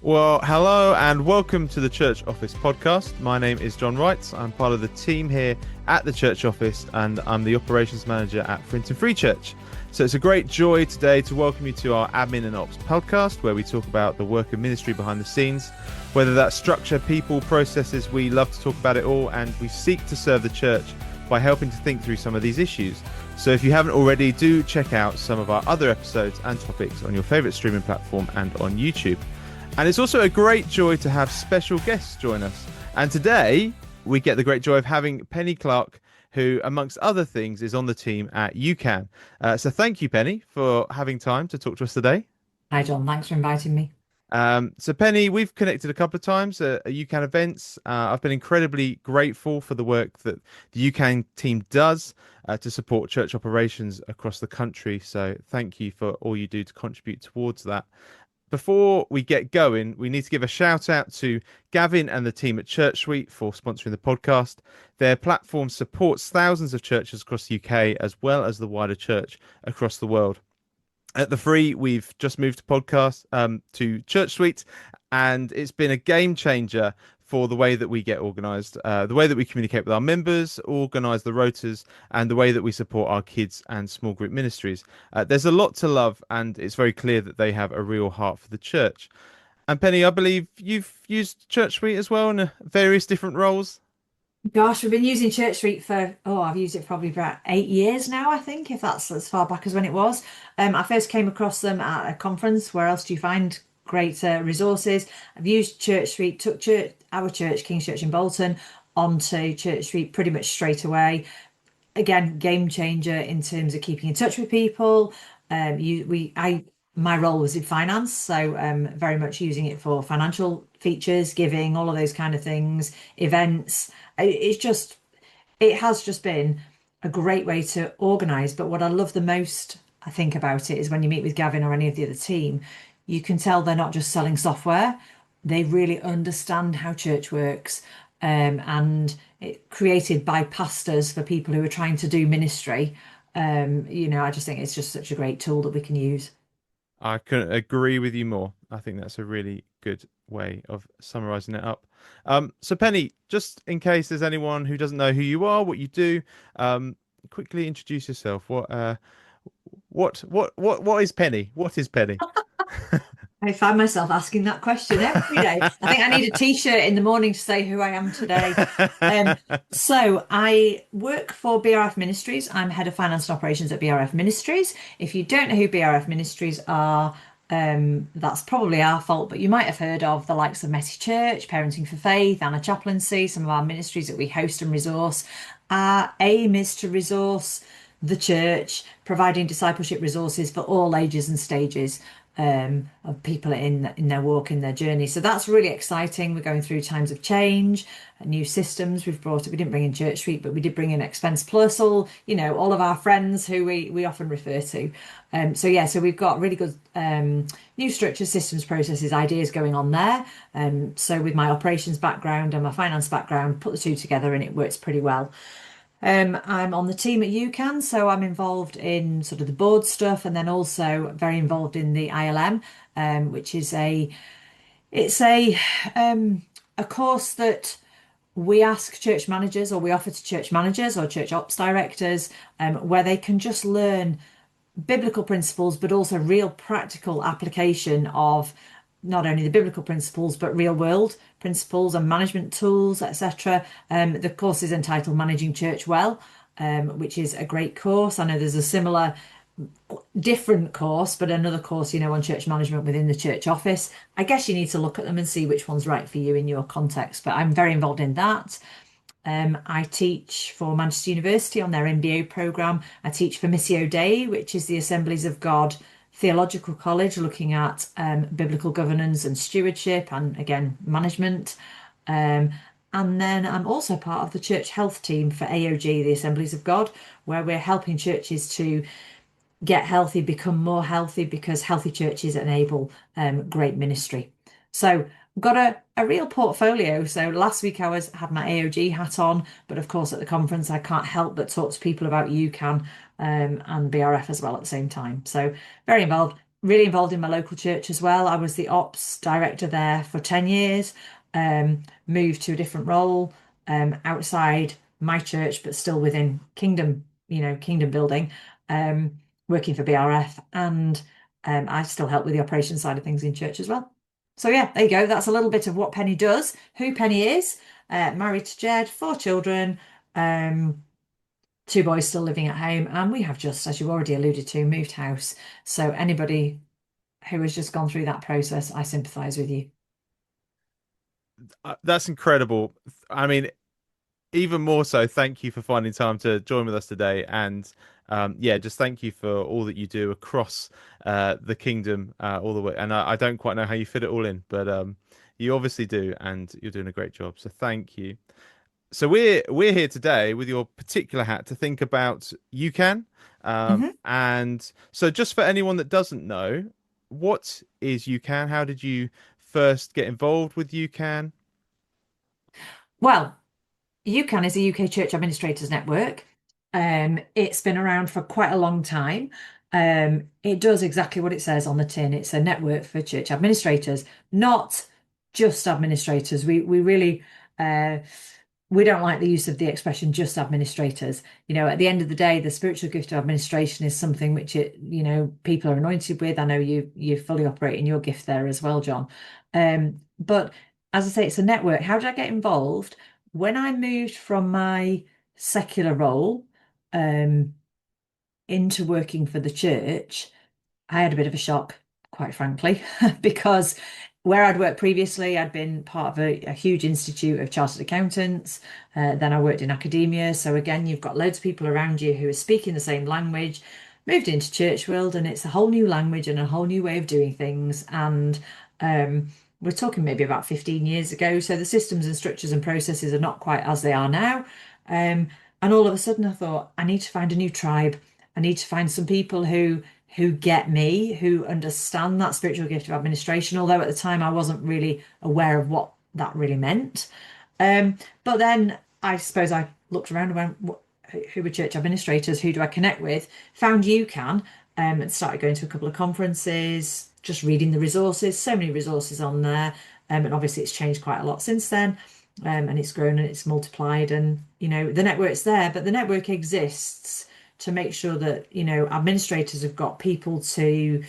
Well, hello and welcome to the Church Office podcast. My name is Jon Wright. I'm part of the team here at the Church Office and I'm the operations manager at Frinton Free Church. So it's a great joy today to welcome you to our Admin and Ops podcast, where we talk about the work of ministry behind the scenes, whether that's structure, people, processes. We love to talk about it all, and we seek to serve the church by helping to think through some of these issues. So if you haven't already, do check out some of our other episodes and topics on your favourite streaming platform and on YouTube. And it's also a great joy to have special guests join us. And today we get the great joy of having Penny Clarke, who, amongst other things, is on the team at UCAN. So thank you, Penny, for having time to talk to us today. Hi, John. Thanks for inviting me. So Penny, we've connected a couple of times at UCAN events. I've been incredibly grateful for the work that the UCAN team does to support church operations across the country. So thank you for all you do to contribute towards that. Before we get going, we need to give a shout out to Gavin and the team at Church Suite for sponsoring the podcast. Their platform supports thousands of churches across the UK, as well as the wider church across the world. At the Free, we've just moved to podcast to Church Suite, and it's been a game changer for the way that we get organised, the way that we communicate with our members, organise the rotas, and the way that we support our kids and small group ministries. There's a lot to love, and it's very clear that they have a real heart for the church. And Penny, I believe you've used Church Suite as well in various different roles. Gosh, we've been using Church Street for, I've used it probably about 8 years now, I think, if that's as far back as when it was. I first came across them at a conference. Where else do you find great resources? I've used Church Street, took our church, King's Church in Bolton, onto Church Street pretty much straight away. Again, game changer in terms of keeping in touch with people. My role was in finance, so very much using it for financial features, giving, all of those kind of things, events. It has just been a great way to organise. But what I love the most, I think, about it is when you meet with Gavin or any of the other team, you can tell they're not just selling software. They really understand how church works, and it created by pastors for people who are trying to do ministry. I just think it's just such a great tool that we can use. I couldn't agree with you more. I think that's a really good way of summarising it up. So Penny, just in case there's anyone who doesn't know who you are, what you do, quickly introduce yourself. What is Penny? What is Penny? I find myself asking that question every day. I think I need a t-shirt in the morning to say who I am today. So I work for BRF Ministries. I'm head of finance and operations at BRF Ministries. If you don't know who BRF Ministries are, that's probably our fault, but you might have heard of the likes of Messy Church, Parenting for Faith, Anna Chaplaincy, some of our ministries that we host and resource. Our aim is to resource the church, providing discipleship resources for all ages and stages of people in their walk, in their journey. So that's really exciting. We're going through times of change, new systems. We didn't bring in Church Suite, but we did bring in Expense Plus, all of our friends who we often refer to. So we've got really good new structures, systems, processes, ideas going on there. So with my operations background and my finance background, put the two together and it works pretty well. I'm on the team at UCAN, so I'm involved in sort of the board stuff, and then also very involved in the ILM, which is a course that we ask church managers, or we offer to church managers or church ops directors, where they can just learn biblical principles, but also real practical application of not only the biblical principles, but real world principles and management tools, etc. The course is entitled Managing Church Well, which is a great course. I know there's a similar, different course, but another course, on church management within the church office. I guess you need to look at them and see which one's right for you in your context, but I'm very involved in that. I teach for Manchester University on their MBA programme. I teach for Missio Dei, which is the Assemblies of God Theological College, looking at biblical governance and stewardship and, again, management. And then I'm also part of the church health team for AOG, the Assemblies of God, where we're helping churches to get healthy, become more healthy, because healthy churches enable great ministry. So I've got a real portfolio. So last week I had my AOG hat on, but of course at the conference I can't help but talk to people about UCAN and BRF as well at the same time. So very involved. really involved in my local church as well. I was the ops director there for 10 years, moved to a different role outside my church, but still within kingdom, kingdom building, um, working for BRF. And I still help with the operations side of things in church as well. So, yeah, there you go. That's a little bit of what Penny does, who Penny is. Married to Jed, 4 children. Um, Two boys still living at home, and we have just, as you already alluded to, moved house. So anybody who has just gone through that process, I sympathise with you. That's incredible. I mean, even more so, thank you for finding time to join with us today. And yeah, just thank you for all that you do across the kingdom all the way. And I don't quite know how you fit it all in, but you obviously do, and you're doing a great job. So thank you. So we're here today with your particular hat to think about UCAN. Mhm. And so just for anyone that doesn't know, what is UCAN? How did you first get involved with UCAN? Well, UCAN is a UK Church Administrators Network. It's been around for quite a long time. It does exactly what it says on the tin. It's a network for church administrators, not just administrators. We really we don't like the use of the expression just administrators. At the end of the day, the spiritual gift of administration is something which people are anointed with. I know you fully operate in your gift there as well, John. But as I say, it's a network. How did I get involved? When I moved from my secular role um, into working for the church, I had a bit of a shock, quite frankly, because where I'd worked previously, I'd been part of a huge institute of chartered accountants. Then I worked in academia. So again, you've got loads of people around you who are speaking the same language. Moved into church world, and it's a whole new language and a whole new way of doing things. And um, we're talking maybe about 15 years ago. So the systems and structures and processes are not quite as they are now. Um, and all of a sudden, I thought, I need to find a new tribe. I need to find some people who get me, who understand that spiritual gift of administration, although at the time I wasn't really aware of what that really meant. But then I suppose I looked around and went, who are church administrators? Who do I connect with? Found UCAN and started going to a couple of conferences, just reading the resources, so many resources on there. And obviously it's changed quite a lot since then. And it's grown and it's multiplied, and the network's there, but the network exists to make sure that administrators have got people to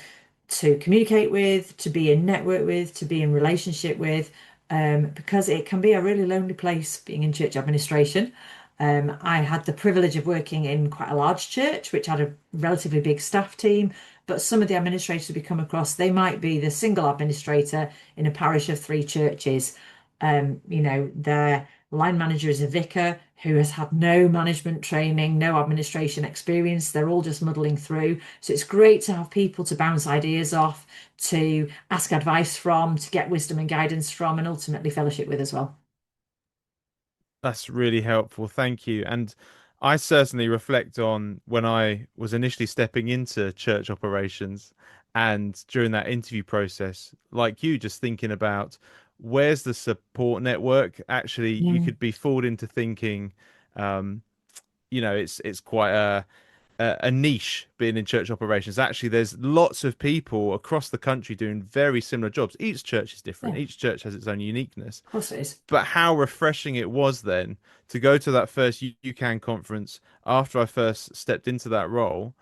communicate with, to be in network with, to be in relationship with, because it can be a really lonely place being in church administration. I had the privilege of working in quite a large church, which had a relatively big staff team. But some of the administrators we come across, they might be the single administrator in a parish of 3 churches. Their line manager is a vicar who has had no management training, no administration experience. They're all just muddling through. So it's great to have people to bounce ideas off, to ask advice from, to get wisdom and guidance from, and ultimately fellowship with as well. That's really helpful. Thank you. And I certainly reflect on when I was initially stepping into church operations and during that interview process, like you, just thinking about where's the support network? Actually, you Mm, could be fooled into thinking, um, it's quite a niche being in church operations. Actually, there's lots of people across the country doing very similar jobs. Each church is yeah, different. of Each church has its own uniqueness, course it is. but how refreshing it was then to go to that first UCAN conference after I first stepped into that role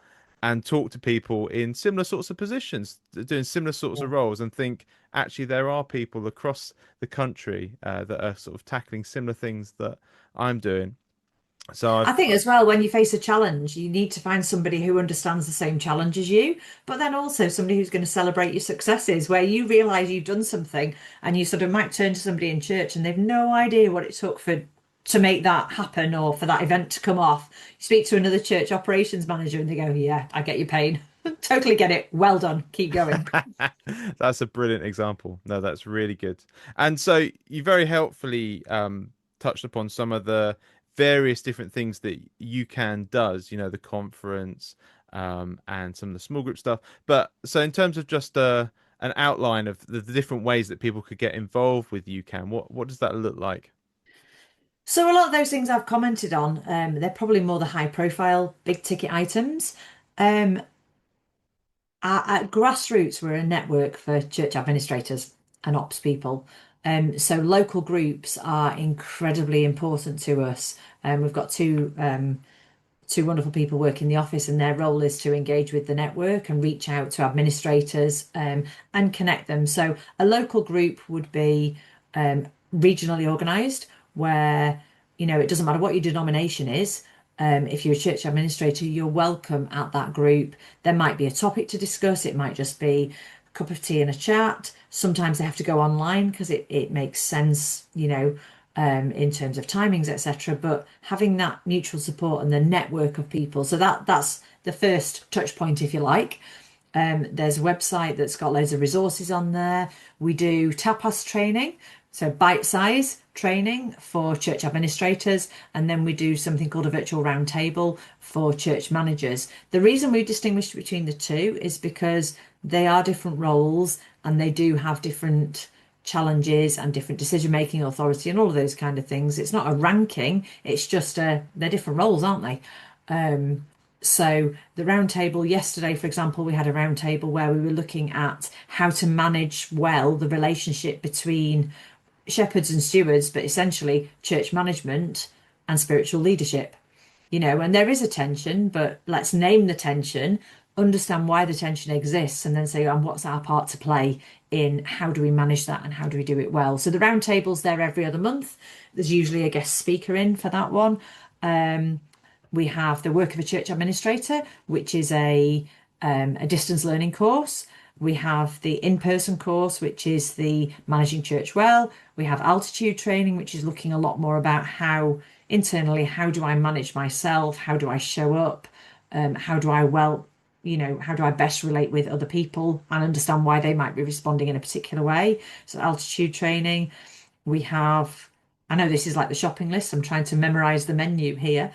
and talk to people in similar sorts of positions, doing similar sorts Yeah. of roles, and think actually there are people across the country that are sort of tackling similar things that I'm doing. So I I've think as well, when you face a challenge, you need to find somebody who understands the same challenge as you, but then also somebody who's going to celebrate your successes, where you realize you've done something and you sort of might turn to somebody in church and they've no idea what it took for to make that happen or for that event to come off. You speak to another church operations manager and they go, "Yeah, I get your pain. Totally get it. Well done. Keep going." That's a brilliant example. No, that's really good. And so you very helpfully touched upon some of the various different things that UCAN does, the conference and some of the small group stuff. But so in terms of just an outline of the different ways that people could get involved with UCAN, what does that look like? So a lot of those things I've commented on, they're probably more the high profile, big ticket items. Um, At grassroots, we're a network for church administrators and ops people. So local groups are incredibly important to us. We've got two wonderful people work in the office, and their role is to engage with the network and reach out to administrators and connect them. So a local group would be regionally organised, where it doesn't matter what your denomination is. If you're a church administrator, you're welcome at that group. There might be a topic to discuss. It might just be a cup of tea and a chat. Sometimes they have to go online because it makes sense, in terms of timings, etc. But having that mutual support and the network of people, so that's the first touch point, if you like. There's a website that's got loads of resources on there. We do tapas training, so bite size training for church administrators, and then we do something called a virtual roundtable for church managers. The reason we distinguish between the two is because they are different roles and they do have different challenges and different decision making authority and all of those kind of things. It's not a ranking, it's just they're different roles, aren't they? So the roundtable yesterday, for example, we had a roundtable where we were looking at how to manage well the relationship between shepherds and stewards, but essentially church management and spiritual leadership. And there is a tension, but let's name the tension, understand why the tension exists, and then say, and what's our part to play in how do we manage that and how do we do it well. So the roundtable's there every other month. There's usually a guest speaker in for that one. We have the work of a church administrator, which is a distance learning course. We have the in-person course, which is the managing church well. We have altitude training, which is looking a lot more about how internally, how do I manage myself? How do I show up? How do I how do I best relate with other people and understand why they might be responding in a particular way? So altitude training. We have, I know this is like the shopping list. I'm trying to memorize the menu here.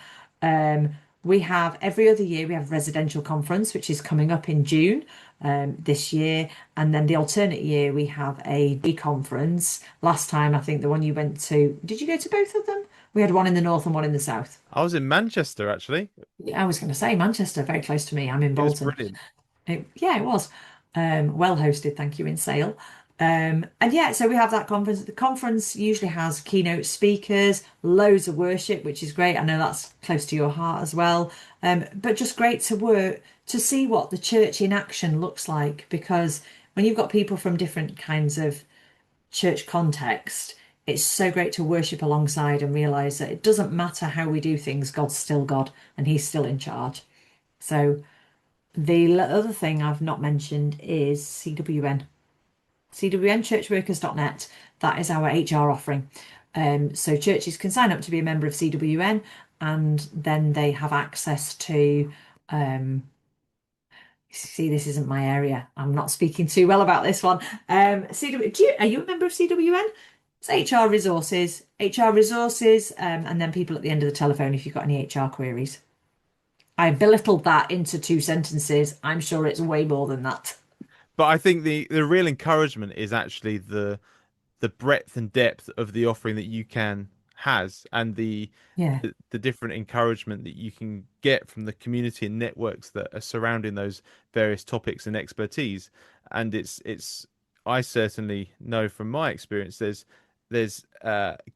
We have every other year, we have residential conference, which is coming up in June this year. And then the alternate year, we have a D conference. Last time, I think the one you went to, did you go to both of them? We had one in the north and one in the south. I was in Manchester actually. I was going to say Manchester, very close to me. I'm in It was Bolton. brilliant. Yeah, it was. Well hosted, thank you, in Sale. And yeah, so we have that conference. The conference usually has keynote speakers, loads of worship, which is great. I know that's close to your heart as well. But just great to work to see what the church in action looks like, because when you've got people from different kinds of church context, it's so great to worship alongside and realize that it doesn't matter how we do things, God's still God and He's still in charge. So the other thing I've not mentioned is CWN. CWNchurchworkers.net. That is our HR offering. So churches can sign up to be a member of CWN, and then they have access to. See, this isn't my area. I'm not speaking too well about this one. Are you a member of CWN? It's HR resources, and then people at the end of the telephone if you've got any HR queries. I belittled that into two sentences. I'm sure it's way more than that. But I think the real encouragement is actually the breadth and depth of the offering that UCAN has, and Yeah. the different encouragement that you can get from the community and networks that are surrounding those various topics and expertise. And it's I certainly know from my experience there's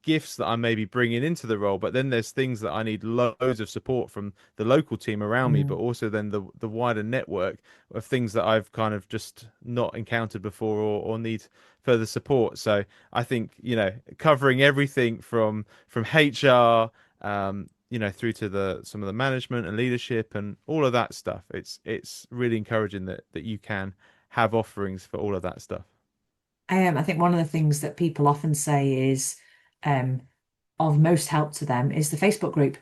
gifts that I may be bringing into the role, but then there's things that I need loads of support from the local team around me, but Mm. also then the wider network of things that I've kind of just not encountered before, or need further support. So I think, covering everything from HR, through to the some of the management and leadership and all of that stuff. It's really encouraging that you can have offerings for all of that stuff. I think one of the things that people often say is um, of most help to them is the Facebook group,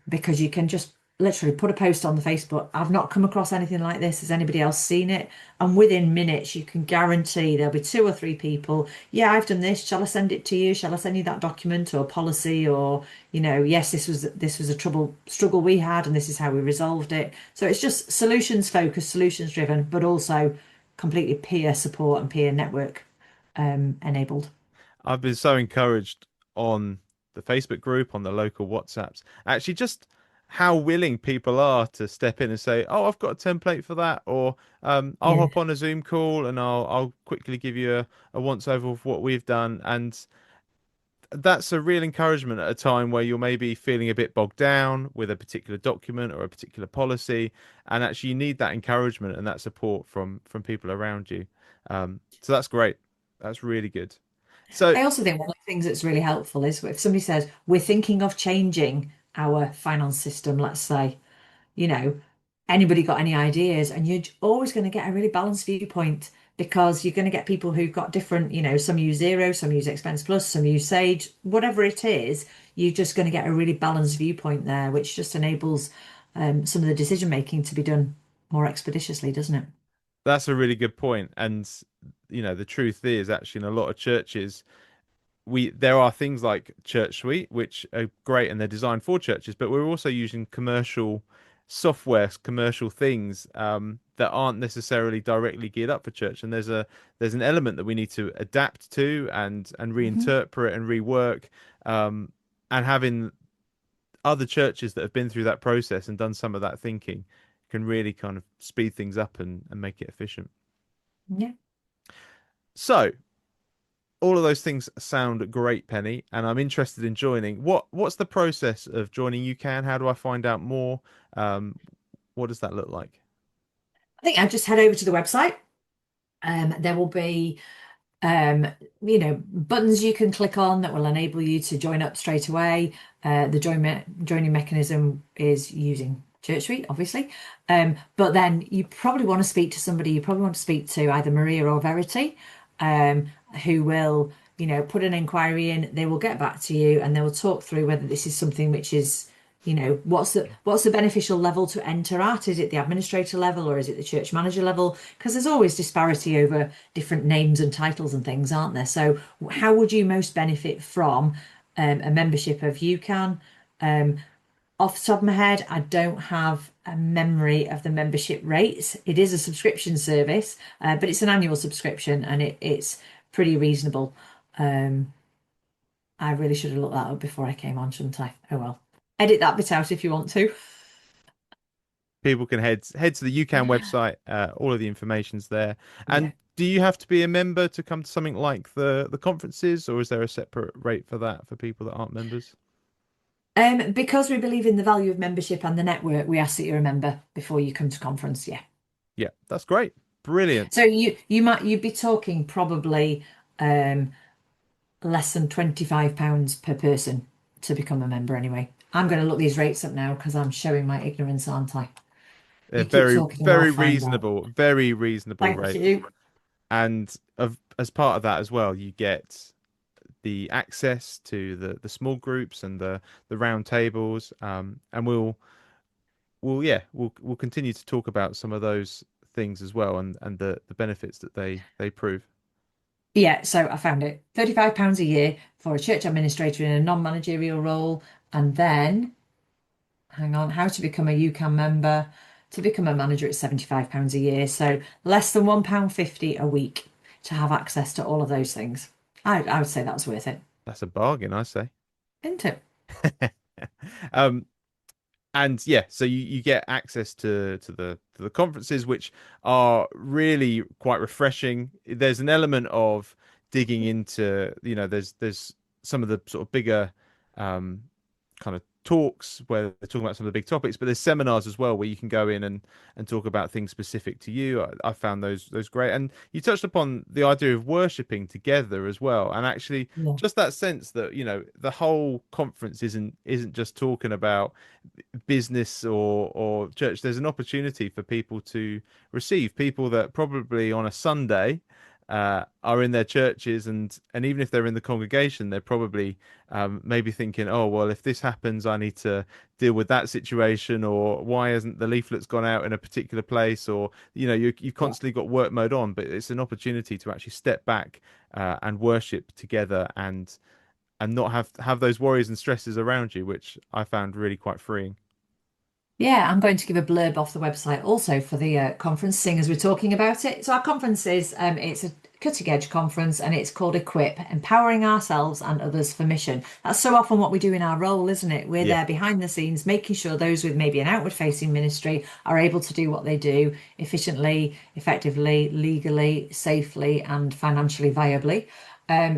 because you can just literally put a post on the Facebook. I've not come across anything like this. Has anybody else seen it? And within minutes, you can guarantee there'll be two or three people. Yeah, I've done this. Shall I send it to you? Shall I send you that document or policy? Or, yes, this was a struggle we had, and this is how we resolved it. So it's just solutions focused, solutions driven, but also completely peer support and peer network enabled. I've been so encouraged on the Facebook group, on the local WhatsApps. Actually, just how willing people are to step in and say, "Oh, I've got a template for that," or "I'll Yeah. hop on a Zoom call and I'll quickly give you a once over of what we've done." And that's a real encouragement at a time where you're maybe feeling a bit bogged down with a particular document or a particular policy, and actually you need that encouragement and that support from people around you. So that's great. That's really good. So I also think one of the things that's really helpful is if somebody says, we're thinking of changing our finance system, let's say, you know, anybody got any ideas? And you're always going to get a really balanced viewpoint because you're going to get people who've got different, some use Zero, some use Expense Plus, some use Sage, whatever it is, you're just going to get a really balanced viewpoint there, which just enables some of the decision making to be done more expeditiously, doesn't it? that's a really good point. And the truth is actually in a lot of churches we there are things like Church Suite, which are great and they're designed for churches, but we're also using commercial software, commercial things that aren't necessarily directly geared up for church. And there's an element that we need to adapt to and Hmm. reinterpret and rework. And having other churches that have been through that process and done some of that thinking can really kind of speed things up and make it efficient. Yeah. So all of those things sound great, Penny, and I'm interested in joining. What's the process of joining UCAN? How do I find out more? Um, what does that look like? I think I just head over to the website. There will be buttons you can click on that will enable you to join up straight away. The joining mechanism is using Church Suite, obviously. But then you probably want to speak to somebody, you probably want to speak to either Maria or Verity, who will, put an inquiry in. They will get back to you and they will talk through whether this is something which is, what's the beneficial level to enter at? Is it the administrator level or is it the church manager level? Because there's always disparity over different names and titles and things, aren't there? So how would you most benefit from a membership of UCAN? Off the top of my head, I don't have a memory of the membership rates. It is a subscription service, but it's an annual subscription and it's pretty reasonable. Um, I really should have looked that up before I came on, shouldn't I? Oh well. Edit that bit out if you want to. People can head to the UCAN website. All of the information's there. Yeah. And do you have to be a member to come to something like the conferences, or is there a separate rate for that for people that aren't members? Because we believe in the value of membership and the network, we ask that you're a member before you come to conference. Yeah. Yeah, that's great. Brilliant. So you'd be talking probably um, less than £25 per person to become a member anyway. I'm going to look these rates up now because I'm showing my ignorance, aren't I? They're You keep very, talking and I'll very find out. reasonable, very reasonable Thank rates. you. And as part of that as well, you get the access to the small groups and the round tables. And we'll continue to talk about some of those things as well and the benefits that they prove. Yeah, so I found it. £35 a year for a church administrator in a non-managerial role. And then, hang on, how to become a UCAN member. To become a manager, it's £75 a year. So less than £1.50 a week to have access to all of those things. I would say that's worth it, That's a bargain, I say. isn't it? Um, and yeah, so you get access to the conferences, which are really quite refreshing. There's an element of digging into, there's some of the sort of bigger um, kind of talks where they're talking about some of the big topics, but there's seminars as well where you can go in and talk about things specific to you. I found those great, and you touched upon the idea of worshiping together as well, and actually Yeah. just that sense that the whole conference isn't just talking about business or church. There's an opportunity for people to receive people that probably on a Sunday are in their churches, and even if they're in the congregation, they're probably maybe thinking, oh well, if this happens, I need to deal with that situation, or why hasn't the leaflets gone out in a particular place, or you've Yeah. constantly got work mode on, but it's an opportunity to actually step back and worship together and not have those worries and stresses around you, which I found really quite freeing. Yeah, I'm going to give a blurb off the website also for the conference, seeing as we're talking about it. So our conference is it's a cutting edge conference and it's called Equip, Empowering Ourselves and Others for Mission. That's so often what we do in our role, isn't it? We're Yeah. there behind the scenes, making sure those with maybe an outward facing ministry are able to do what they do efficiently, effectively, legally, safely, and financially viably.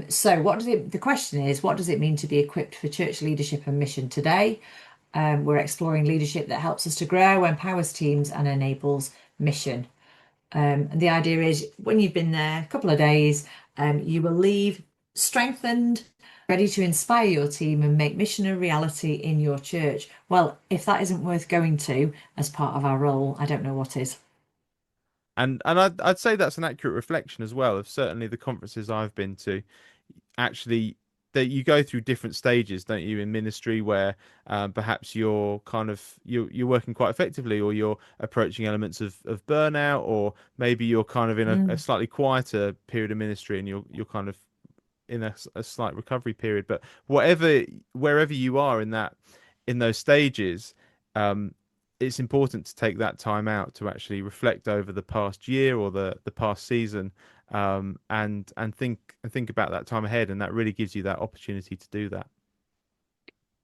So the question is, what does it mean to be equipped for church leadership and mission today? We're exploring leadership that helps us to grow, empowers teams, and enables mission. And the idea is when you've been there a couple of days, you will leave strengthened, ready to inspire your team and make mission a reality in your church. Well, if that isn't worth going to as part of our role, I don't know what is. And I'd say that's an accurate reflection as well of certainly the conferences I've been to. Actually, that you go through different stages, don't you, in ministry where perhaps you're working quite effectively, or you're approaching elements of burnout, or maybe you're kind of in a Mm. slightly quieter period of ministry and you're kind of in a slight recovery period. But wherever you are in those stages, um, it's important to take that time out to actually reflect over the past year or the past season, and think about that time ahead, and that really gives you that opportunity to do that.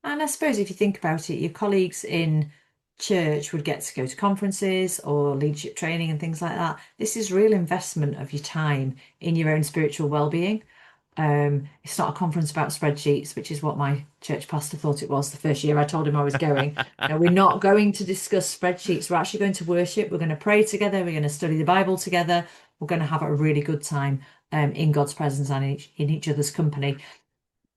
And I suppose if you think about it, your colleagues in church would get to go to conferences or leadership training and things like that. This is real investment of your time in your own spiritual well-being. It's not a conference about spreadsheets, which is what my church pastor thought it was the first year I told him I was going. No, we're not going to discuss spreadsheets. We're actually going to worship. We're going to pray together. We're going to study the Bible together. We're going to have a really good time in God's presence and in each other's company.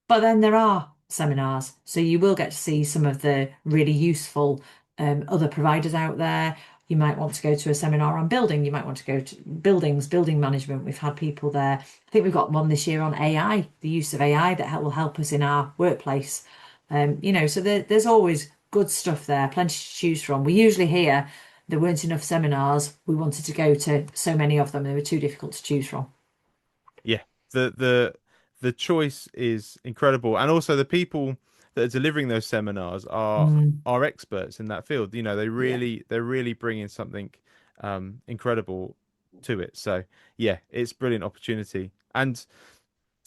But then there are seminars, so you will get to see some of the really useful other providers out there. You might want to go to a seminar on building. You might want to go to building management. We've had people there. I think we've got one this year on AI, the use of AI that will help us in our workplace. So there's always good stuff there, plenty to choose from. We usually hear there weren't enough seminars. We wanted to go to so many of them, they were too difficult to choose from. Yeah, the choice is incredible, and also the people that are delivering those seminars Mm, are experts in that field. You know, yeah. they're really bringing something incredible to it. So yeah, it's a brilliant opportunity. And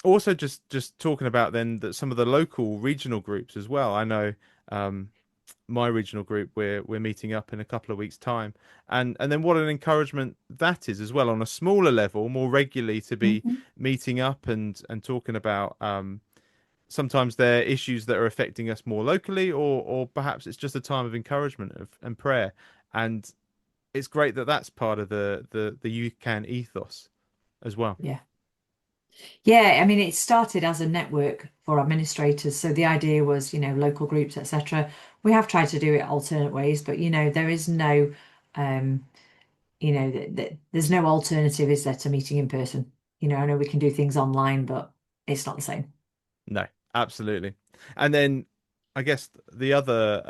also just talking about then that some of the local regional groups as well. I know um, my regional group we're meeting up in a couple of weeks' time, and then what an encouragement that is as well on a smaller level, more regularly to be Mhm. meeting up and talking about sometimes they're issues that are affecting us more locally, or perhaps it's just a time of encouragement and prayer, and it's great that that's part of the UCAN ethos as well. Yeah. Yeah, I mean, it started as a network for administrators. So the idea was, local groups, etc. We have tried to do it alternate ways, but there is no, um, there's no alternative, is there, to meeting in person? I know we can do things online, but it's not the same. No, absolutely. And then I guess the other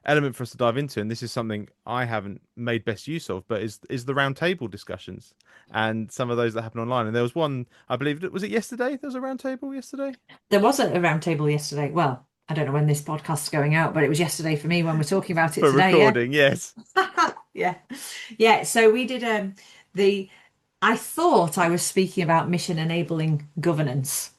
element for us to dive into, and this is something I haven't made best use of, but is the round table discussions and some of those that happen online. And there was one, I believe, was it yesterday? There was a round table yesterday There was a round table yesterday. Well, I don't know when this podcast's going out, but it was yesterday for me when we're talking about it for today. Yeah. recording. Yes. Yeah. Yeah. So we did the I thought I was speaking about mission enabling governance.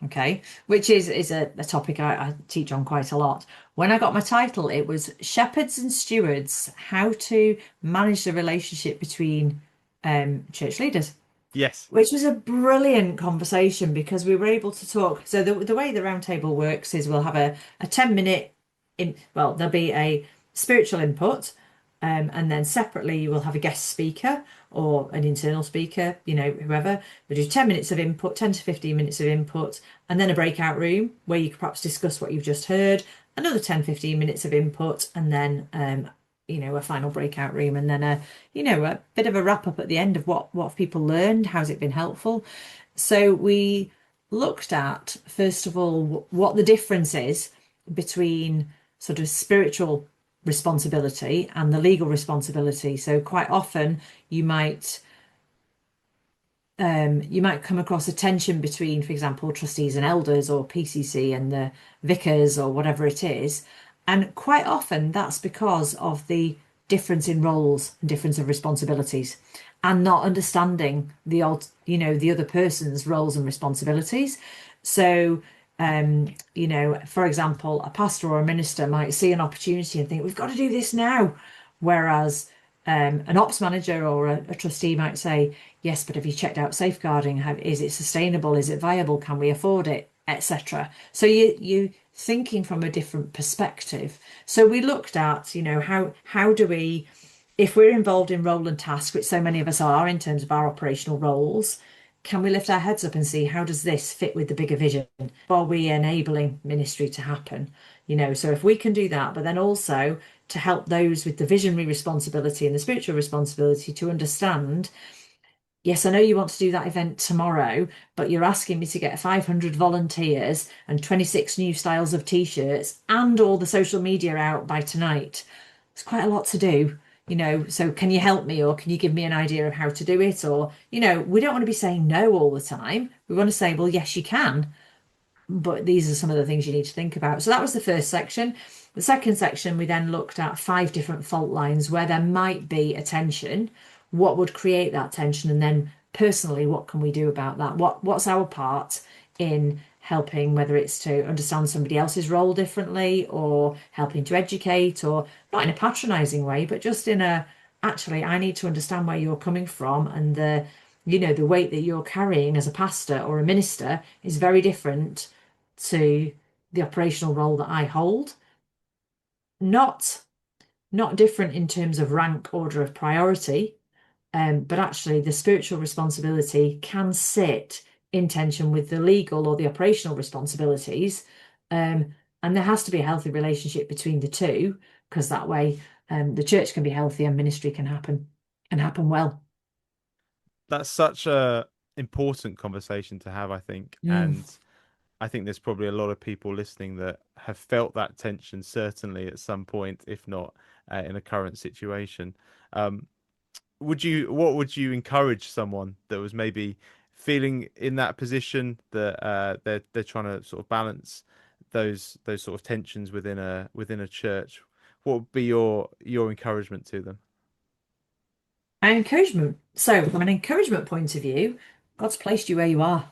Okay, which is a topic I teach on quite a lot. When I got my title, it was Shepherds and Stewards, How to Manage the Relationship Between Church Leaders, Yes. which was a brilliant conversation because we were able to talk. So the way the roundtable works is we'll have a 10-minute there'll be a spiritual input, and then separately you will have a guest speaker or an internal speaker, whoever. We'll do 10 minutes of input, 10 to 15 minutes of input, and then a breakout room where you could perhaps discuss what you've just heard, another 10, 15 minutes of input, and then a final breakout room, and then a bit of a wrap up at the end of what have people learned, how's it been helpful. So we looked at, first of all, what the difference is between sort of spiritual responsibility and the legal responsibility. So quite often you might come across a tension between, for example, trustees and elders or PCC and the vicars or whatever it is. And quite often that's because of the difference in roles and difference of responsibilities and not understanding the other person's roles and responsibilities. So, for example, a pastor or a minister might see an opportunity and think, we've got to do this now. Whereas an ops manager or a trustee might say, yes, but have you checked out safeguarding? Is it sustainable? Is it viable? Can we afford it? Etc. So you thinking from a different perspective. So we looked at, how do we, if we're involved in role and task, which so many of us are in terms of our operational roles, can we lift our heads up and see how does this fit with the bigger vision? Are we enabling ministry to happen? So if we can do that, but then also to help those with the visionary responsibility and the spiritual responsibility to understand, yes, I know you want to do that event tomorrow, but you're asking me to get 500 volunteers and 26 new styles of t-shirts and all the social media out by tonight. It's quite a lot to do, so can you help me, or can you give me an idea of how to do it? Or, we don't want to be saying no all the time. We want to say, well, yes, you can, but these are some of the things you need to think about. So that was the first section. The second section, we then looked at 5 different fault lines where there might be a tension. What would create that tension? And then personally, what can we do about that? What's our part in helping, whether it's to understand somebody else's role differently or helping to educate, or not in a patronizing way, but just in a, actually, I need to understand where you're coming from, and the weight that you're carrying as a pastor or a minister is very different to the operational role that I hold. Not not different in terms of rank order of priority, but actually the spiritual responsibility can sit in tension with the legal or the operational responsibilities. And there has to be a healthy relationship between the two, because that way the church can be healthy and ministry can happen well. That's such a important conversation to have, I think. Mm. And I think there's probably a lot of people listening that have felt that tension, certainly at some point, if not in a current situation. Um, what would you encourage someone that was maybe feeling in that position, that they're trying to sort of balance those sort of tensions within a church? What would be your encouragement to them? And encouragement. So, from an encouragement point of view, God's placed you where you are,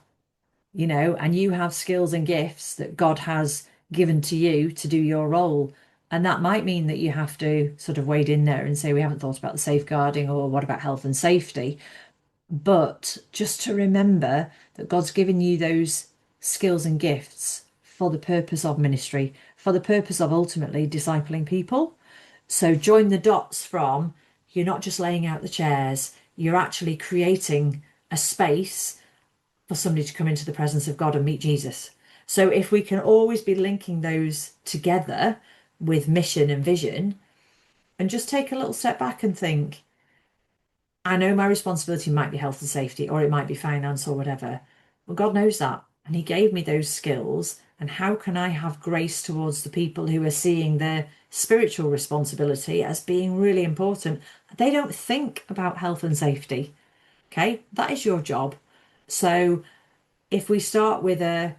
and you have skills and gifts that God has given to you to do your role. And that might mean that you have to sort of wade in there and say, we haven't thought about the safeguarding, or what about health and safety? But just to remember that God's given you those skills and gifts for the purpose of ministry, for the purpose of ultimately discipling people. So join the dots from, you're not just laying out the chairs, you're actually creating a space for somebody to come into the presence of God and meet Jesus. So if we can always be linking those together with mission and vision, and just take a little step back and think, I know my responsibility might be health and safety, or it might be finance or whatever. Well, God knows that. And He gave me those skills. And how can I have grace towards the people who are seeing their spiritual responsibility as being really important? They don't think about health and safety. Okay, that is your job. So if we start with a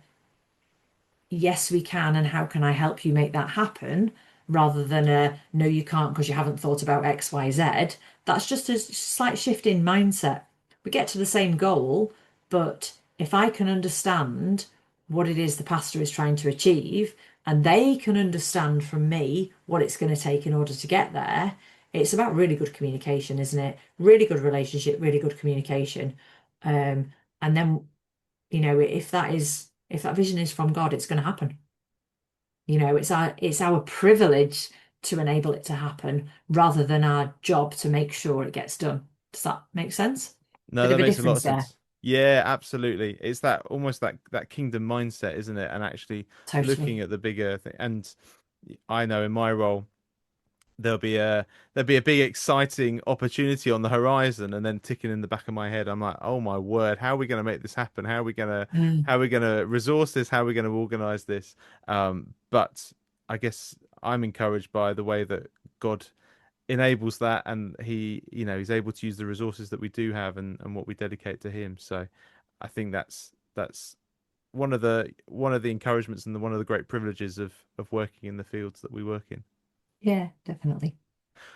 yes, we can, and how can I help you make that happen, rather than a no, you can't because you haven't thought about X, Y, Z, that's just a slight shift in mindset. We get to the same goal, but if I can understand what it is the pastor is trying to achieve, and they can understand from me what it's going to take in order to get there, it's about really good communication, isn't it? Really good relationship, really good communication. And then, if that vision is from God, it's going to happen. It's our privilege to enable it to happen, rather than our job to make sure it gets done. Does that make sense? No, Bit that of a makes a lot difference of there. sense. Yeah, absolutely. It's that almost that kingdom mindset, isn't it? And actually Totally. looking at the bigger thing. And I know in my role, there'll be a big exciting opportunity on the horizon, and then ticking in the back of my head, I'm like, oh my word, how are we going to make this happen? Mm. How are we gonna resource this? How are we going to organize this? But I guess I'm encouraged by the way that God enables that, and he's able to use the resources that we do have, and what we dedicate to him. So I think that's one of the encouragements and one of the great privileges of working in the fields that we work in. Yeah, definitely.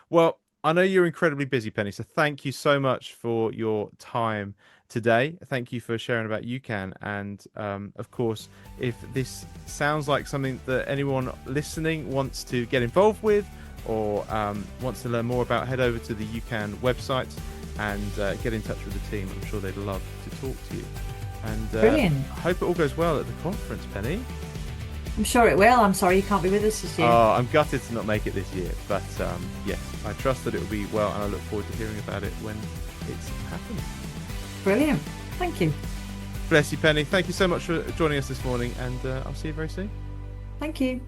Well, I know you're incredibly busy, Penny, so thank you so much for your time today. Thank you for sharing about UCAN. And of course, if this sounds like something that anyone listening wants to get involved with or wants to learn more about, head over to the UCAN website and get in touch with the team. I'm sure they'd love to talk to you. And Brilliant. I hope it all goes well at the conference, Penny. I'm sure it will. I'm sorry you can't be with us this year. Oh, I'm gutted to not make it this year, but yes, I trust that it will be well, and I look forward to hearing about it when it's happening. Brilliant. Thank you. Bless you, Penny. Thank you so much for joining us this morning, and I'll see you very soon. Thank you.